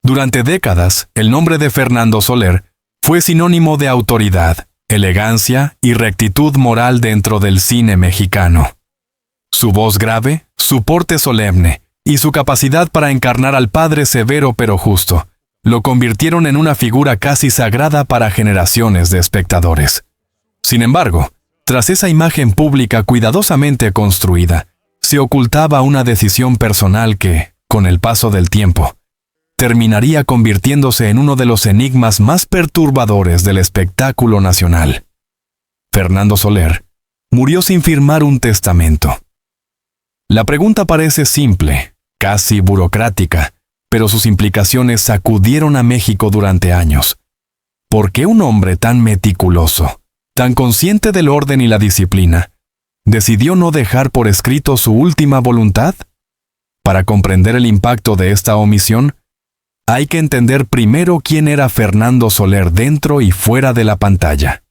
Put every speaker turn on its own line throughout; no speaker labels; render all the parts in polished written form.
Durante décadas, el nombre de Fernando Soler fue sinónimo de autoridad, elegancia y rectitud moral dentro del cine mexicano. Su voz grave, su porte solemne y su capacidad para encarnar al padre severo pero justo lo convirtieron en una figura casi sagrada para generaciones de espectadores. Sin embargo, tras esa imagen pública cuidadosamente construida, se ocultaba una decisión personal que, con el paso del tiempo, terminaría convirtiéndose en uno de los enigmas más perturbadores del espectáculo nacional. Fernando Soler murió sin firmar un testamento. La pregunta parece simple, casi burocrática, pero sus implicaciones sacudieron a México durante años. ¿Por qué un hombre tan meticuloso, tan consciente del orden y la disciplina, decidió no dejar por escrito su última voluntad? Para comprender el impacto de esta omisión, hay que entender primero quién era Fernando Soler dentro y fuera de la pantalla.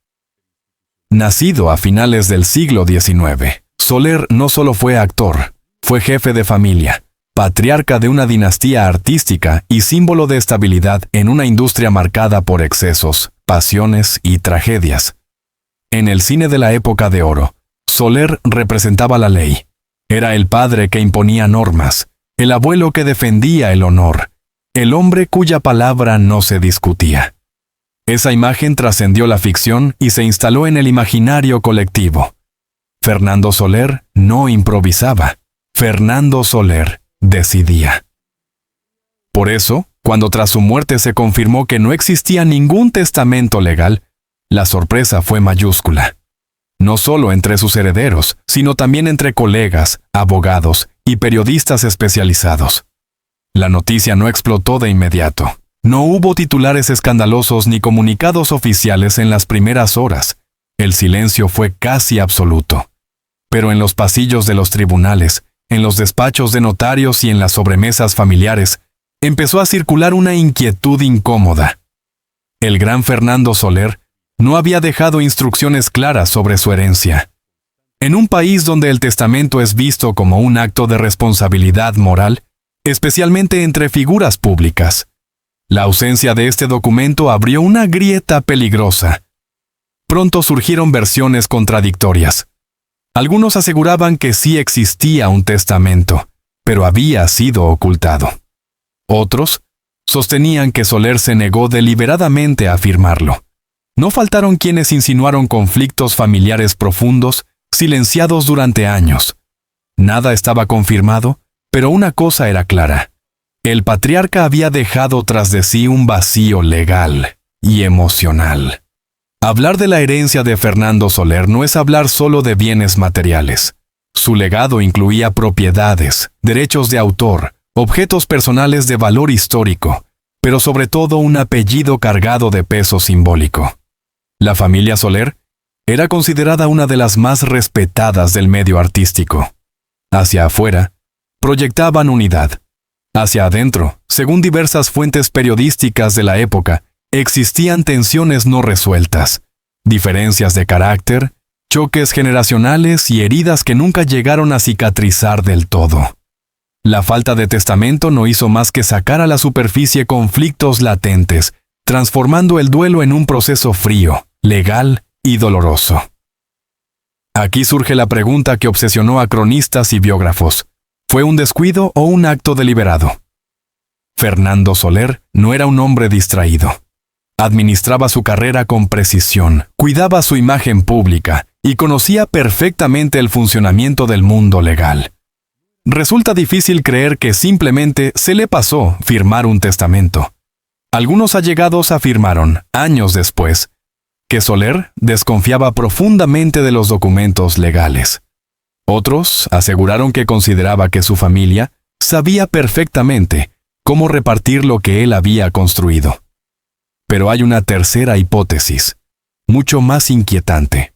Nacido a finales del siglo XIX, Soler no solo fue actor, fue jefe de familia, patriarca de una dinastía artística y símbolo de estabilidad en una industria marcada por excesos, pasiones y tragedias. En el cine de la época de oro, Soler representaba la ley. Era el padre que imponía normas, el abuelo que defendía el honor, el hombre cuya palabra no se discutía. Esa imagen trascendió la ficción y se instaló en el imaginario colectivo. Fernando Soler no improvisaba. Fernando Soler decidía. Por eso, cuando tras su muerte se confirmó que no existía ningún testamento legal, la sorpresa fue mayúscula. No solo entre sus herederos, sino también entre colegas, abogados y periodistas especializados. La noticia no explotó de inmediato. No hubo titulares escandalosos ni comunicados oficiales en las primeras horas. El silencio fue casi absoluto. Pero en los pasillos de los tribunales, en los despachos de notarios y en las sobremesas familiares, empezó a circular una inquietud incómoda. El gran Fernando Soler no había dejado instrucciones claras sobre su herencia. En un país donde el testamento es visto como un acto de responsabilidad moral, especialmente entre figuras públicas, la ausencia de este documento abrió una grieta peligrosa. Pronto surgieron versiones contradictorias. Algunos aseguraban que sí existía un testamento, pero había sido ocultado. Otros sostenían que Soler se negó deliberadamente a firmarlo. No faltaron quienes insinuaron conflictos familiares profundos, silenciados durante años. Nada estaba confirmado, pero una cosa era clara. El patriarca había dejado tras de sí un vacío legal y emocional. Hablar de la herencia de Fernando Soler no es hablar solo de bienes materiales. Su legado incluía propiedades, derechos de autor, objetos personales de valor histórico, pero sobre todo un apellido cargado de peso simbólico. La familia Soler era considerada una de las más respetadas del medio artístico. Hacia afuera, proyectaban unidad. Hacia adentro, según diversas fuentes periodísticas de la época, existían tensiones no resueltas, diferencias de carácter, choques generacionales y heridas que nunca llegaron a cicatrizar del todo. La falta de testamento no hizo más que sacar a la superficie conflictos latentes, transformando el duelo en un proceso frío, legal y doloroso. Aquí surge la pregunta que obsesionó a cronistas y biógrafos. ¿Fue un descuido o un acto deliberado? Fernando Soler no era un hombre distraído. Administraba su carrera con precisión, cuidaba su imagen pública y conocía perfectamente el funcionamiento del mundo legal. Resulta difícil creer que simplemente se le pasó firmar un testamento. Algunos allegados afirmaron, años después, que Soler desconfiaba profundamente de los documentos legales. Otros aseguraron que consideraba que su familia sabía perfectamente cómo repartir lo que él había construido. Pero hay una tercera hipótesis, mucho más inquietante.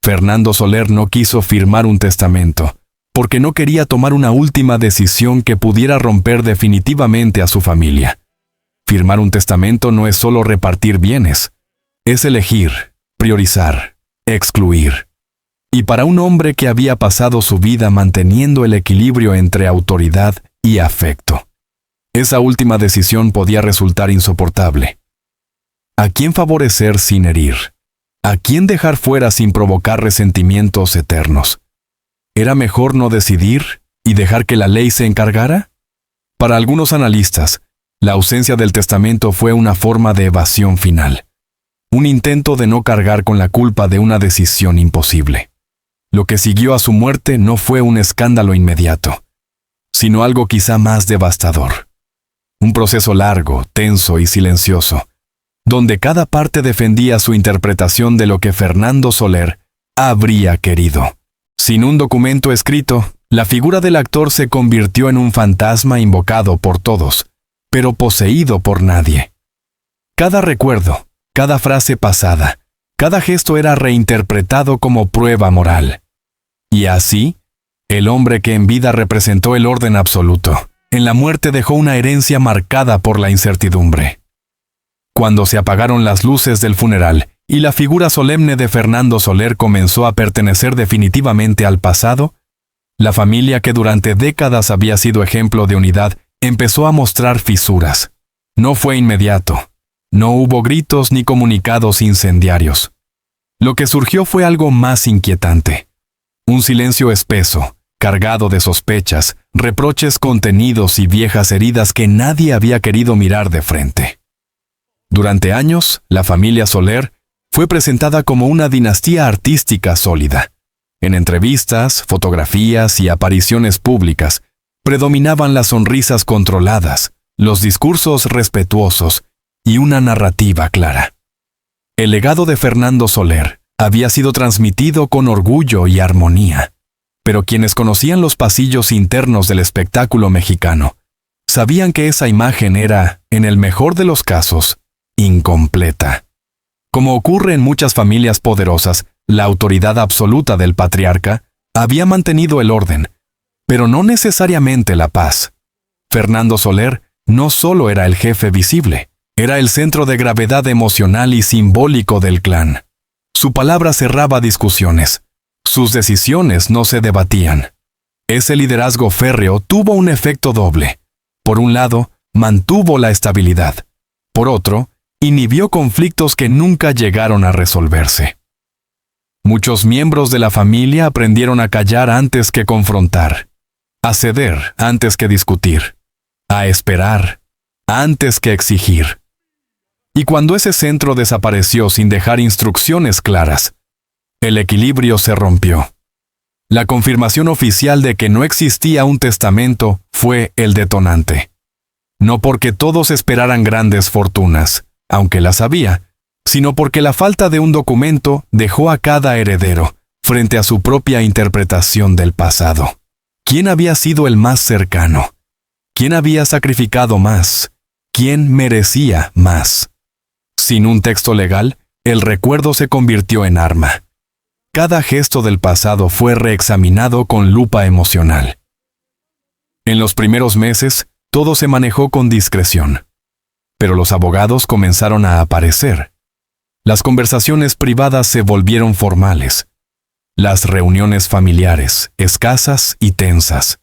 Fernando Soler no quiso firmar un testamento, porque no quería tomar una última decisión que pudiera romper definitivamente a su familia. Firmar un testamento no es solo repartir bienes, es elegir, priorizar, excluir. Y para un hombre que había pasado su vida manteniendo el equilibrio entre autoridad y afecto, Esa última decisión podía resultar insoportable. ¿A quién favorecer sin herir? ¿A quién dejar fuera sin provocar resentimientos eternos? ¿Era mejor no decidir y dejar que la ley se encargara? Para algunos analistas, la ausencia del testamento fue una forma de evasión final, un intento de no cargar con la culpa de una decisión imposible. Lo que siguió a su muerte no fue un escándalo inmediato, sino algo quizá más devastador. Un proceso largo, tenso y silencioso, donde cada parte defendía su interpretación de lo que Fernando Soler habría querido. Sin un documento escrito, la figura del actor se convirtió en un fantasma invocado por todos, pero poseído por nadie. Cada recuerdo, cada frase pasada, cada gesto era reinterpretado como prueba moral. Y así, el hombre que en vida representó el orden absoluto, en la muerte dejó una herencia marcada por la incertidumbre. Cuando se apagaron las luces del funeral y la figura solemne de Fernando Soler comenzó a pertenecer definitivamente al pasado, la familia que durante décadas había sido ejemplo de unidad empezó a mostrar fisuras. No fue inmediato. No hubo gritos ni comunicados incendiarios. Lo que surgió fue algo más inquietante. Un silencio espeso, cargado de sospechas, reproches contenidos y viejas heridas que nadie había querido mirar de frente. Durante años, la familia Soler fue presentada como una dinastía artística sólida. En entrevistas, fotografías y apariciones públicas, predominaban las sonrisas controladas, los discursos respetuosos y una narrativa clara. El legado de Fernando Soler había sido transmitido con orgullo y armonía, pero quienes conocían los pasillos internos del espectáculo mexicano sabían que esa imagen era, en el mejor de los casos, incompleta. Como ocurre en muchas familias poderosas, la autoridad absoluta del patriarca había mantenido el orden, pero no necesariamente la paz. Fernando Soler no solo era el jefe visible, era el centro de gravedad emocional y simbólico del clan. Su palabra cerraba discusiones. Sus decisiones no se debatían. Ese liderazgo férreo tuvo un efecto doble. Por un lado, mantuvo la estabilidad. Por otro, inhibió conflictos que nunca llegaron a resolverse. Muchos miembros de la familia aprendieron a callar antes que confrontar, a ceder antes que discutir, a esperar antes que exigir. Y cuando ese centro desapareció sin dejar instrucciones claras, el equilibrio se rompió. La confirmación oficial de que no existía un testamento fue el detonante. No porque todos esperaran grandes fortunas, aunque las había, sino porque la falta de un documento dejó a cada heredero frente a su propia interpretación del pasado. ¿Quién había sido el más cercano? ¿Quién había sacrificado más? ¿Quién merecía más? Sin un texto legal, el recuerdo se convirtió en arma. Cada gesto del pasado fue reexaminado con lupa emocional. En los primeros meses, todo se manejó con discreción. Pero los abogados comenzaron a aparecer. Las conversaciones privadas se volvieron formales. Las reuniones familiares, escasas y tensas.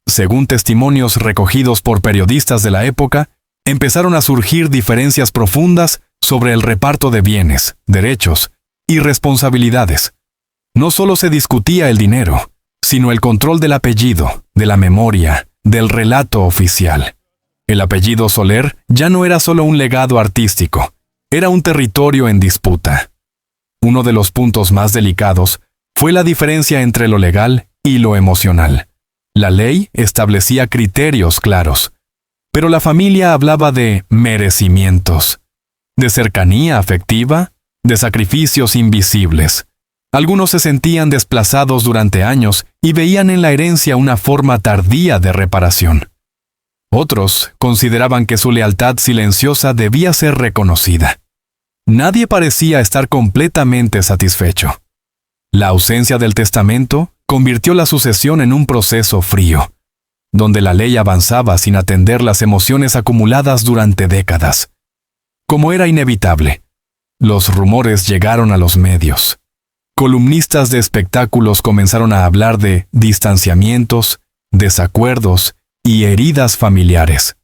Según testimonios recogidos por periodistas de la época, empezaron a surgir diferencias profundas sobre el reparto de bienes, derechos y responsabilidades. No solo se discutía el dinero, sino el control del apellido, de la memoria, del relato oficial. El apellido Soler ya no era solo un legado artístico, era un territorio en disputa. Uno de los puntos más delicados fue la diferencia entre lo legal y lo emocional. La ley establecía criterios claros, pero la familia hablaba de merecimientos, de cercanía afectiva, de sacrificios invisibles. Algunos se sentían desplazados durante años y veían en la herencia una forma tardía de reparación. Otros consideraban que su lealtad silenciosa debía ser reconocida. Nadie parecía estar completamente satisfecho. La ausencia del testamento convirtió la sucesión en un proceso frío, donde la ley avanzaba sin atender las emociones acumuladas durante décadas. Como era inevitable, los rumores llegaron a los medios. Columnistas de espectáculos comenzaron a hablar de distanciamientos, desacuerdos y heridas familiares.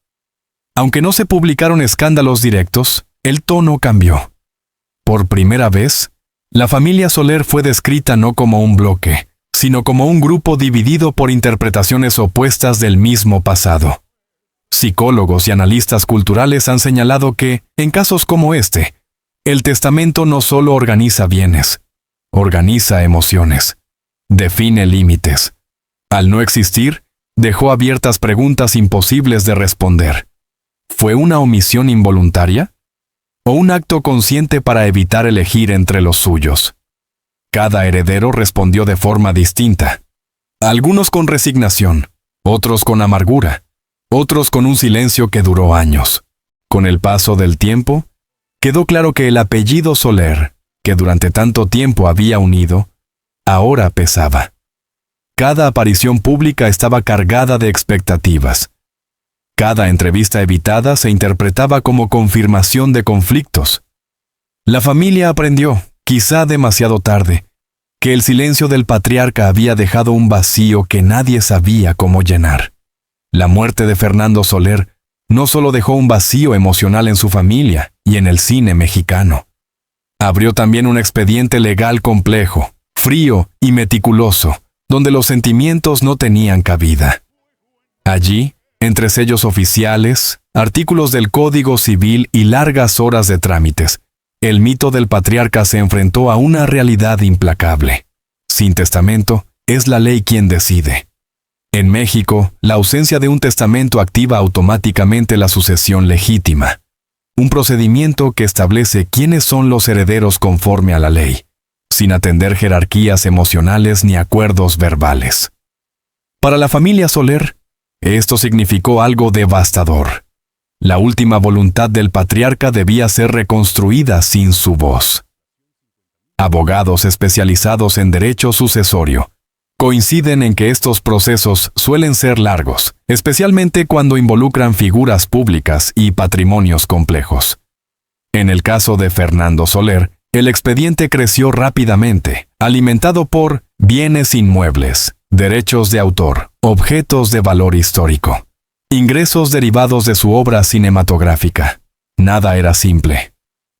Aunque no se publicaron escándalos directos, el tono cambió. Por primera vez, la familia Soler fue descrita no como un bloque, sino como un grupo dividido por interpretaciones opuestas del mismo pasado. Psicólogos y analistas culturales han señalado que, en casos como este, el testamento no solo organiza bienes, organiza emociones, define límites. Al no existir, dejó abiertas preguntas imposibles de responder. ¿Fue una omisión involuntaria? ¿O un acto consciente para evitar elegir entre los suyos? Cada heredero respondió de forma distinta. Algunos con resignación, otros con amargura, otros con un silencio que duró años. Con el paso del tiempo, quedó claro que el apellido Soler, que durante tanto tiempo había unido, ahora pesaba. Cada aparición pública estaba cargada de expectativas. Cada entrevista evitada se interpretaba como confirmación de conflictos. La familia aprendió, quizá demasiado tarde, que el silencio del patriarca había dejado un vacío que nadie sabía cómo llenar. La muerte de Fernando Soler no solo dejó un vacío emocional en su familia y en el cine mexicano. Abrió también un expediente legal complejo, frío y meticuloso, donde los sentimientos no tenían cabida. Allí, entre sellos oficiales, artículos del Código Civil y largas horas de trámites, el mito del patriarca se enfrentó a una realidad implacable. Sin testamento, es la ley quien decide. En México, la ausencia de un testamento activa automáticamente la sucesión legítima, un procedimiento que establece quiénes son los herederos conforme a la ley, sin atender jerarquías emocionales ni acuerdos verbales. Para la familia Soler, esto significó algo devastador. La última voluntad del patriarca debía ser reconstruida sin su voz. Abogados especializados en derecho sucesorio coinciden en que estos procesos suelen ser largos, especialmente cuando involucran figuras públicas y patrimonios complejos. En el caso de Fernando Soler, el expediente creció rápidamente, alimentado por bienes inmuebles, derechos de autor, objetos de valor histórico, ingresos derivados de su obra cinematográfica. Nada era simple.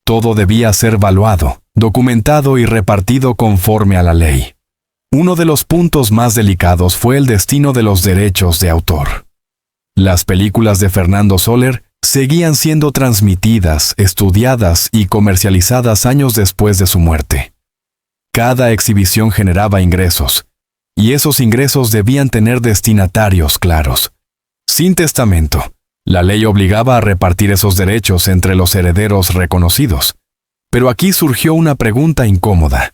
Todo debía ser valuado, documentado y repartido conforme a la ley. Uno de los puntos más delicados fue el destino de los derechos de autor. Las películas de Fernando Soler seguían siendo transmitidas, estudiadas y comercializadas años después de su muerte. Cada exhibición generaba ingresos, y esos ingresos debían tener destinatarios claros. Sin testamento, la ley obligaba a repartir esos derechos entre los herederos reconocidos. Pero aquí surgió una pregunta incómoda.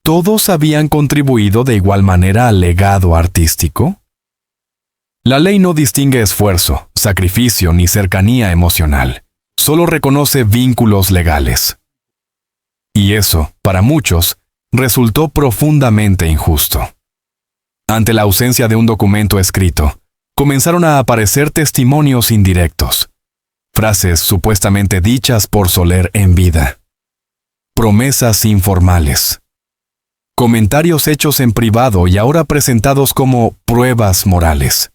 ¿Todos habían contribuido de igual manera al legado artístico? La ley no distingue esfuerzo, sacrificio ni cercanía emocional. Solo reconoce vínculos legales. Y eso, para muchos, resultó profundamente injusto. Ante la ausencia de un documento escrito, comenzaron a aparecer testimonios indirectos, frases supuestamente dichas por Soler en vida, promesas informales, comentarios hechos en privado y ahora presentados como pruebas morales.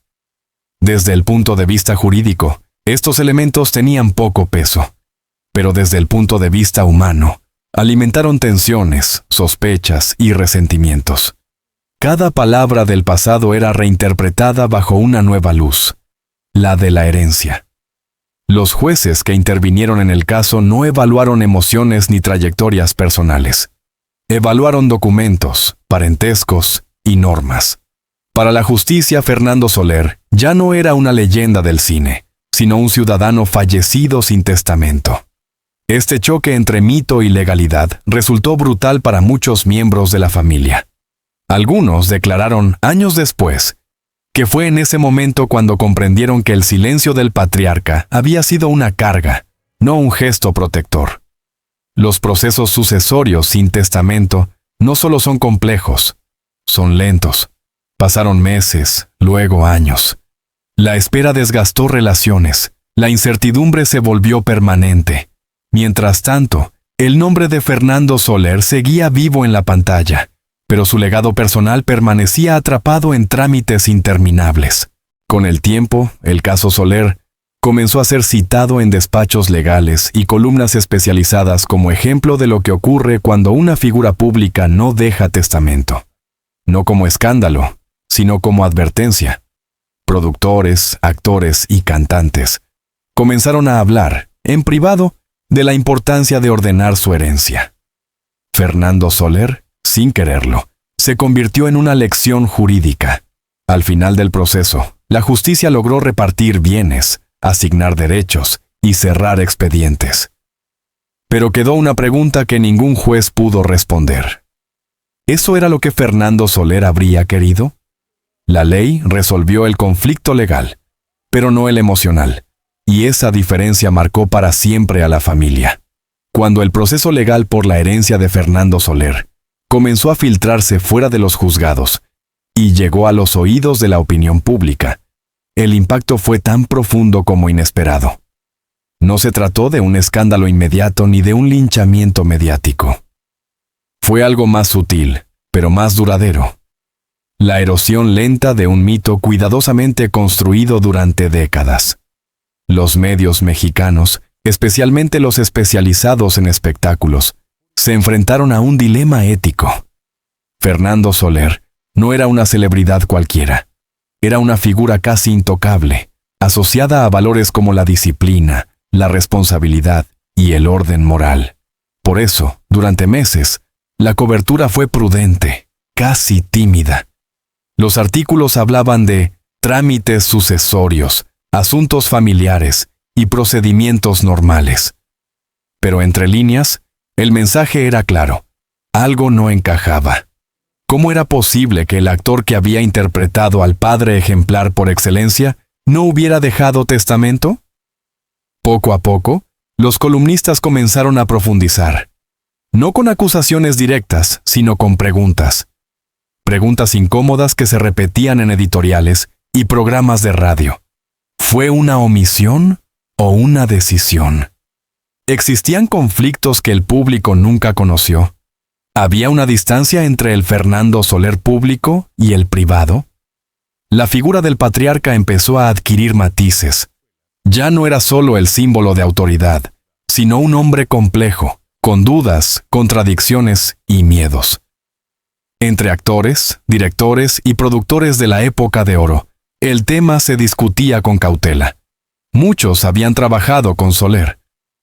Desde el punto de vista jurídico, estos elementos tenían poco peso, pero desde el punto de vista humano, alimentaron tensiones, sospechas y resentimientos. Cada palabra del pasado era reinterpretada bajo una nueva luz, la de la herencia. Los jueces que intervinieron en el caso no evaluaron emociones ni trayectorias personales. Evaluaron documentos, parentescos y normas. Para la justicia, Fernando Soler ya no era una leyenda del cine, sino un ciudadano fallecido sin testamento. Este choque entre mito y legalidad resultó brutal para muchos miembros de la familia. Algunos declararon años después que fue en ese momento cuando comprendieron que el silencio del patriarca había sido una carga, no un gesto protector. Los procesos sucesorios sin testamento no solo son complejos, son lentos. Pasaron meses, luego años. La espera desgastó relaciones, la incertidumbre se volvió permanente. Mientras tanto, el nombre de Fernando Soler seguía vivo en la pantalla, pero su legado personal permanecía atrapado en trámites interminables. Con el tiempo, el caso Soler comenzó a ser citado en despachos legales y columnas especializadas como ejemplo de lo que ocurre cuando una figura pública no deja testamento. No como escándalo, sino como advertencia. Productores, actores y cantantes comenzaron a hablar, en privado, de la importancia de ordenar su herencia. Fernando Soler, sin quererlo, se convirtió en una lección jurídica. Al final del proceso, la justicia logró repartir bienes, asignar derechos y cerrar expedientes. Pero quedó una pregunta que ningún juez pudo responder. ¿Eso era lo que Fernando Soler habría querido? La ley resolvió el conflicto legal, pero no el emocional, y esa diferencia marcó para siempre a la familia. Cuando el proceso legal por la herencia de Fernando Soler comenzó a filtrarse fuera de los juzgados y llegó a los oídos de la opinión pública, el impacto fue tan profundo como inesperado. No se trató de un escándalo inmediato ni de un linchamiento mediático. Fue algo más sutil, pero más duradero. La erosión lenta de un mito cuidadosamente construido durante décadas. Los medios mexicanos, especialmente los especializados en espectáculos, se enfrentaron a un dilema ético. Fernando Soler no era una celebridad cualquiera. Era una figura casi intocable, asociada a valores como la disciplina, la responsabilidad y el orden moral. Por eso, durante meses, la cobertura fue prudente, casi tímida. Los artículos hablaban de trámites sucesorios, asuntos familiares y procedimientos normales. Pero entre líneas, el mensaje era claro. Algo no encajaba. ¿Cómo era posible que el actor que había interpretado al padre ejemplar por excelencia no hubiera dejado testamento? Poco a poco, los columnistas comenzaron a profundizar. No con acusaciones directas, sino con preguntas. Preguntas incómodas que se repetían en editoriales y programas de radio. ¿Fue una omisión o una decisión? ¿Existían conflictos que el público nunca conoció? ¿Había una distancia entre el Fernando Soler público y el privado? La figura del patriarca empezó a adquirir matices. Ya no era solo el símbolo de autoridad, sino un hombre complejo, con dudas, contradicciones y miedos. Entre actores, directores y productores de la época de oro, el tema se discutía con cautela. Muchos habían trabajado con Soler.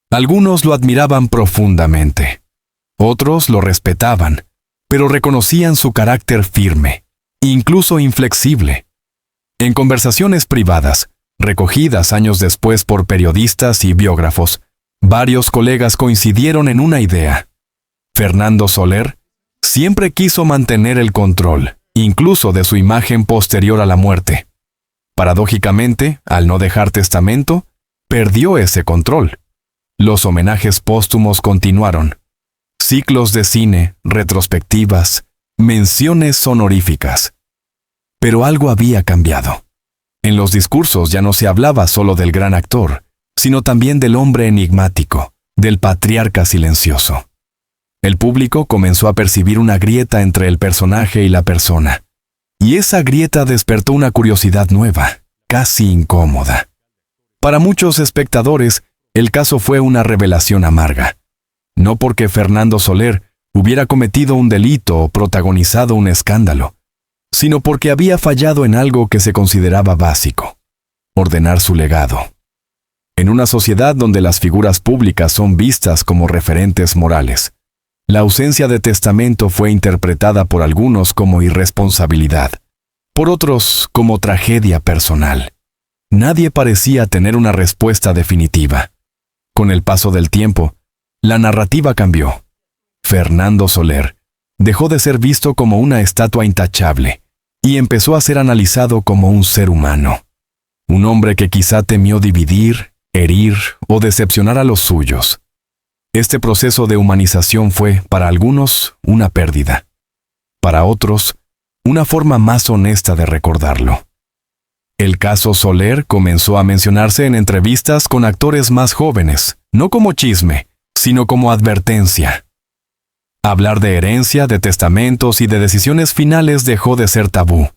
Algunos lo admiraban profundamente. Otros lo respetaban, pero reconocían su carácter firme, incluso inflexible. En conversaciones privadas, recogidas años después por periodistas y biógrafos, varios colegas coincidieron en una idea. Fernando Soler siempre quiso mantener el control, incluso de su imagen posterior a la muerte. Paradójicamente, al no dejar testamento, perdió ese control. Los homenajes póstumos continuaron. Ciclos de cine, retrospectivas, menciones honoríficas. Pero algo había cambiado. En los discursos ya no se hablaba solo del gran actor, sino también del hombre enigmático, del patriarca silencioso. El público comenzó a percibir una grieta entre el personaje y la persona. Y esa grieta despertó una curiosidad nueva, casi incómoda. Para muchos espectadores, el caso fue una revelación amarga. No porque Fernando Soler hubiera cometido un delito o protagonizado un escándalo, sino porque había fallado en algo que se consideraba básico: ordenar su legado. En una sociedad donde las figuras públicas son vistas como referentes morales, la ausencia de testamento fue interpretada por algunos como irresponsabilidad, por otros como tragedia personal. Nadie parecía tener una respuesta definitiva. Con el paso del tiempo, la narrativa cambió. Fernando Soler dejó de ser visto como una estatua intachable y empezó a ser analizado como un ser humano. Un hombre que quizá temió dividir, herir o decepcionar a los suyos. Este proceso de humanización fue, para algunos, una pérdida. Para otros, una forma más honesta de recordarlo. El caso Soler comenzó a mencionarse en entrevistas con actores más jóvenes, no como chisme, sino como advertencia. Hablar de herencia, de testamentos y de decisiones finales dejó de ser tabú.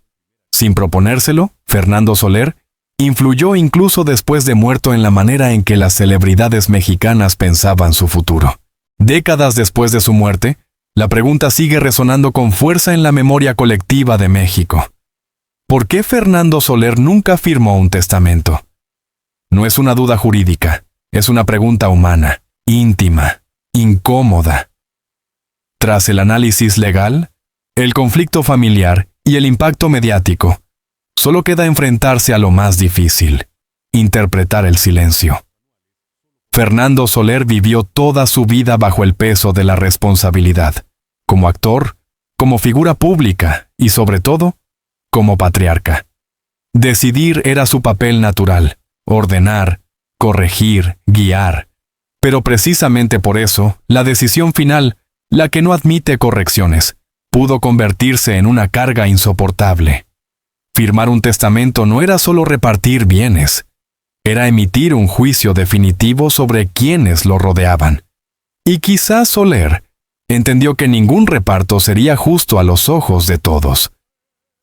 Sin proponérselo, Fernando Soler influyó incluso después de muerto en la manera en que las celebridades mexicanas pensaban su futuro. Décadas después de su muerte, la pregunta sigue resonando con fuerza en la memoria colectiva de México. ¿Por qué Fernando Soler nunca firmó un testamento? No es una duda jurídica, es una pregunta humana, íntima, incómoda. Tras el análisis legal, el conflicto familiar y el impacto mediático, solo queda enfrentarse a lo más difícil: interpretar el silencio. Fernando Soler vivió toda su vida bajo el peso de la responsabilidad, como actor, como figura pública y, sobre todo, como patriarca. Decidir era su papel natural, ordenar, corregir, guiar. Pero precisamente por eso, la decisión final, la que no admite correcciones, pudo convertirse en una carga insoportable. Firmar un testamento no era solo repartir bienes, era emitir un juicio definitivo sobre quienes lo rodeaban. Y quizás Soler entendió que ningún reparto sería justo a los ojos de todos.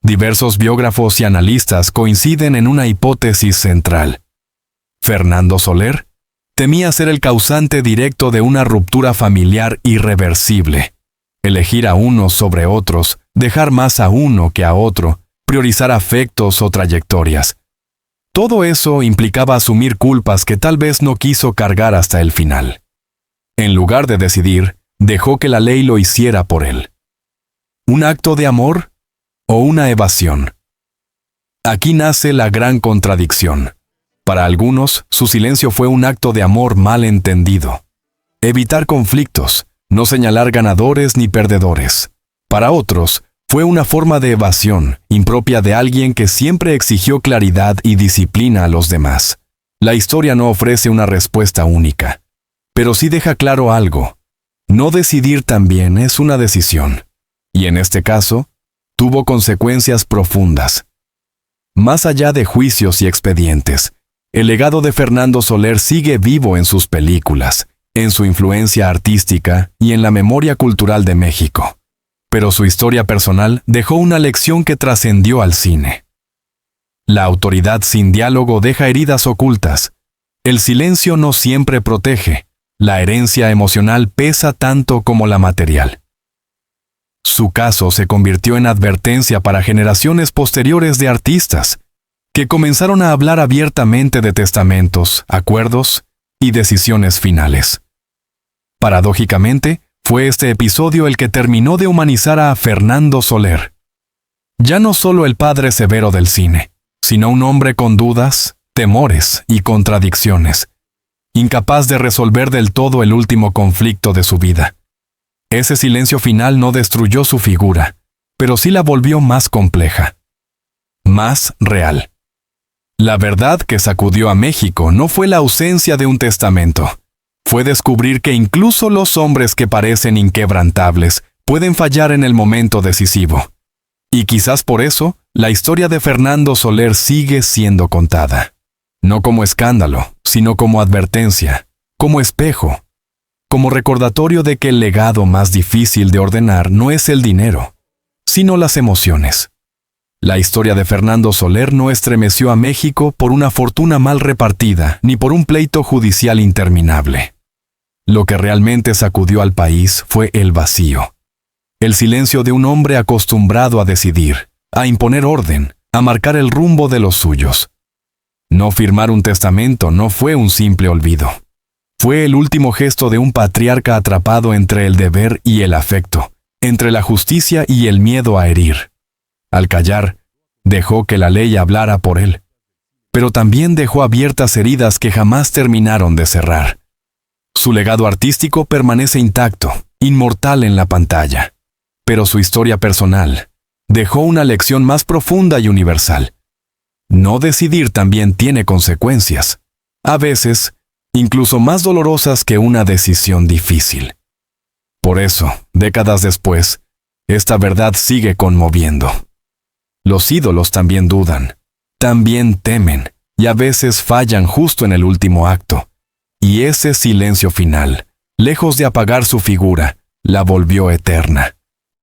Diversos biógrafos y analistas coinciden en una hipótesis central. Fernando Soler temía ser el causante directo de una ruptura familiar irreversible. Elegir a unos sobre otros, dejar más a uno que a otro, priorizar afectos o trayectorias. Todo eso implicaba asumir culpas que tal vez no quiso cargar hasta el final. En lugar de decidir, dejó que la ley lo hiciera por él. ¿Un acto de amor o una evasión? Aquí nace la gran contradicción. Para algunos, su silencio fue un acto de amor mal entendido. Evitar conflictos, no señalar ganadores ni perdedores. Para otros, fue una forma de evasión, impropia de alguien que siempre exigió claridad y disciplina a los demás. La historia no ofrece una respuesta única, pero sí deja claro algo: no decidir también es una decisión, y en este caso, tuvo consecuencias profundas. Más allá de juicios y expedientes, el legado de Fernando Soler sigue vivo en sus películas, en su influencia artística y en la memoria cultural de México. Pero su historia personal dejó una lección que trascendió al cine. La autoridad sin diálogo deja heridas ocultas. El silencio no siempre protege. La herencia emocional pesa tanto como la material. Su caso se convirtió en advertencia para generaciones posteriores de artistas, que comenzaron a hablar abiertamente de testamentos, acuerdos y decisiones finales. Paradójicamente, fue este episodio el que terminó de humanizar a Fernando Soler. Ya no solo el padre severo del cine, sino un hombre con dudas, temores y contradicciones, incapaz de resolver del todo el último conflicto de su vida. Ese silencio final no destruyó su figura, pero sí la volvió más compleja, más real. La verdad que sacudió a México no fue la ausencia de un testamento. Fue descubrir que incluso los hombres que parecen inquebrantables pueden fallar en el momento decisivo. Y quizás por eso, la historia de Fernando Soler sigue siendo contada. No como escándalo, sino como advertencia, como espejo, como recordatorio de que el legado más difícil de ordenar no es el dinero, sino las emociones. La historia de Fernando Soler no estremeció a México por una fortuna mal repartida ni por un pleito judicial interminable. Lo que realmente sacudió al país fue el vacío. El silencio de un hombre acostumbrado a decidir, a imponer orden, a marcar el rumbo de los suyos. No firmar un testamento no fue un simple olvido. Fue el último gesto de un patriarca atrapado entre el deber y el afecto, entre la justicia y el miedo a herir. Al callar, dejó que la ley hablara por él, pero también dejó abiertas heridas que jamás terminaron de cerrar. Su legado artístico permanece intacto, inmortal en la pantalla, pero su historia personal dejó una lección más profunda y universal. No decidir también tiene consecuencias, a veces incluso más dolorosas que una decisión difícil. Por eso, décadas después, esta verdad sigue conmoviendo. Los ídolos también dudan, también temen, y a veces fallan justo en el último acto. Y ese silencio final, lejos de apagar su figura, la volvió eterna.